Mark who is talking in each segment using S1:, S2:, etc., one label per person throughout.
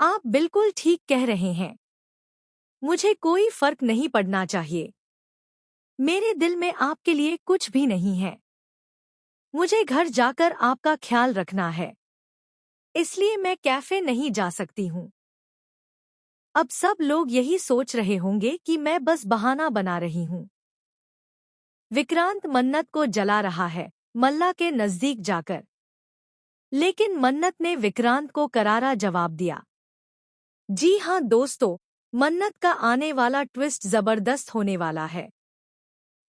S1: आप बिल्कुल ठीक कह रहे हैं। मुझे कोई फर्क नहीं पड़ना चाहिए। मेरे दिल में आपके लिए कुछ भी नहीं है। मुझे घर जाकर आपका ख्याल रखना है, इसलिए मैं कैफे नहीं जा सकती हूँ। अब सब लोग यही सोच रहे होंगे कि मैं बस बहाना बना रही हूँ। विक्रांत मन्नत को जला रहा है, मल्ला के नजदीक जाकर। लेकिन मन्नत ने विक्रांत को करारा जवाब दिया। जी हाँ दोस्तों, मन्नत का आने वाला ट्विस्ट जबरदस्त होने वाला है।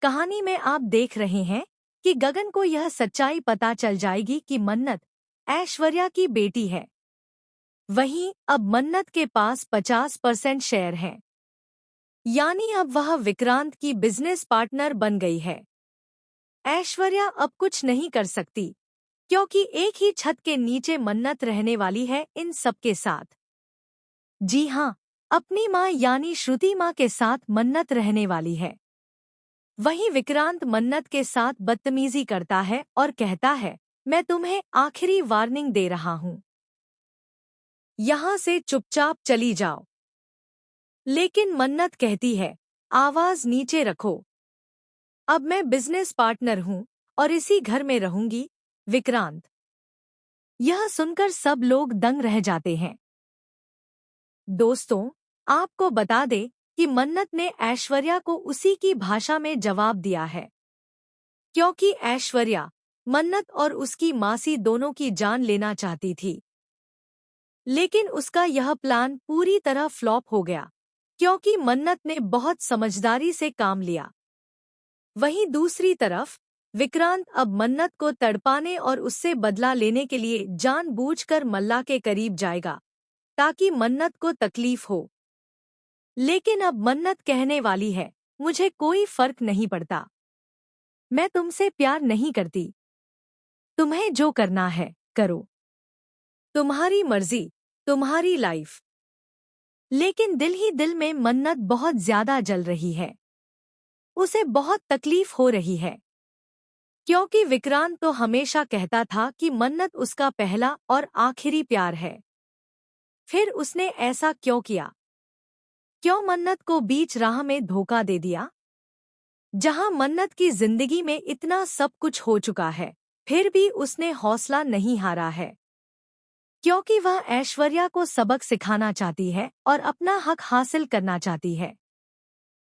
S1: कहानी में आप देख रहे हैं कि गगन को यह सच्चाई पता चल जाएगी कि मन्नत ऐश्वर्या की बेटी है। वहीं अब मन्नत के पास 50% शेयर हैं। यानी अब वह विक्रांत की बिजनेस पार्टनर बन गई है। ऐश्वर्या अब कुछ नहीं कर सकती, क्योंकि एक ही छत के नीचे मन्नत रहने वाली है इन सबके साथ। जी हाँ, अपनी माँ यानी श्रुति माँ के साथ मन्नत रहने वाली है। वहीं विक्रांत मन्नत के साथ बदतमीजी करता है और कहता है, मैं तुम्हें आखिरी वार्निंग दे रहा हूँ, यहाँ से चुपचाप चली जाओ। लेकिन मन्नत कहती है, आवाज नीचे रखो। अब मैं बिजनेस पार्टनर हूँ और इसी घर में रहूंगी। विक्रांत। यह सुनकर सब लोग दंग रह जाते हैं। दोस्तों, आपको बता दें कि मन्नत ने ऐश्वर्या को उसी की भाषा में जवाब दिया है, क्योंकि ऐश्वर्या मन्नत और उसकी मासी दोनों की जान लेना चाहती थी। लेकिन उसका यह प्लान पूरी तरह फ्लॉप हो गया, क्योंकि मन्नत ने बहुत समझदारी से काम लिया। वहीं दूसरी तरफ विक्रांत अब मन्नत को तड़पाने और उससे बदला लेने के लिए जानबूझकर मल्ला के करीब जाएगा, ताकि मन्नत को तकलीफ हो। लेकिन अब मन्नत कहने वाली है, मुझे कोई फर्क नहीं पड़ता। मैं तुमसे प्यार नहीं करती। तुम्हें जो करना है करो। तुम्हारी मर्जी, तुम्हारी लाइफ। लेकिन दिल ही दिल में मन्नत बहुत ज्यादा जल रही है। उसे बहुत तकलीफ हो रही है, क्योंकि विक्रांत तो हमेशा कहता था कि मन्नत उसका पहला और आखिरी प्यार है। फिर उसने ऐसा क्यों किया? क्यों मन्नत को बीच राह में धोखा दे दिया? जहां मन्नत की जिंदगी में इतना सब कुछ हो चुका है, फिर भी उसने हौसला नहीं हारा है, क्योंकि वह ऐश्वर्या को सबक सिखाना चाहती है और अपना हक हासिल करना चाहती है।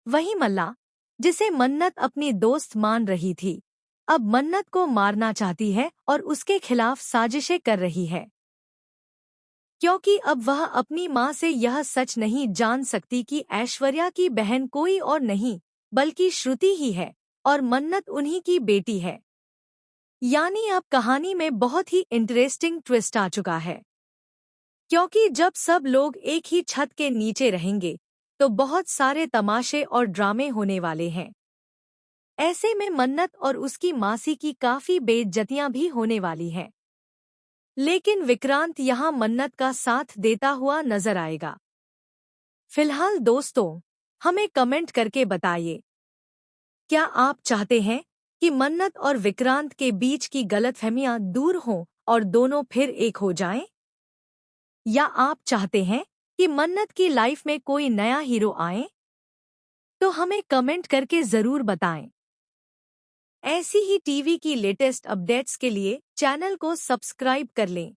S1: वहीं मल्ला, जिसे मन्नत अपनी दोस्त मान रही थी, अब मन्नत को मारना चाहती है और उसके खिलाफ साजिशें कर रही है, क्योंकि अब वह अपनी माँ से यह सच नहीं जान सकती कि ऐश्वर्या की बहन कोई और नहीं बल्कि श्रुति ही है और मन्नत उन्हीं की बेटी है। यानी अब कहानी में बहुत ही इंटरेस्टिंग ट्विस्ट आ चुका है, क्योंकि जब सब लोग एक ही छत के नीचे रहेंगे तो बहुत सारे तमाशे और ड्रामे होने वाले हैं। ऐसे में मन्नत और उसकी मासी की काफी बेइज्जतियां भी होने वाली हैं। लेकिन विक्रांत यहाँ मन्नत का साथ देता हुआ नजर आएगा। फिलहाल दोस्तों, हमें कमेंट करके बताइए, क्या आप चाहते हैं कि मन्नत और विक्रांत के बीच की गलतफहमियां दूर हों और दोनों फिर एक हो जाएं? या आप चाहते हैं कि मन्नत की लाइफ में कोई नया हीरो आए? तो हमें कमेंट करके जरूर बताएं। ऐसी ही टीवी की लेटेस्ट अपडेट्स के लिए चैनल को सब्सक्राइब कर लें।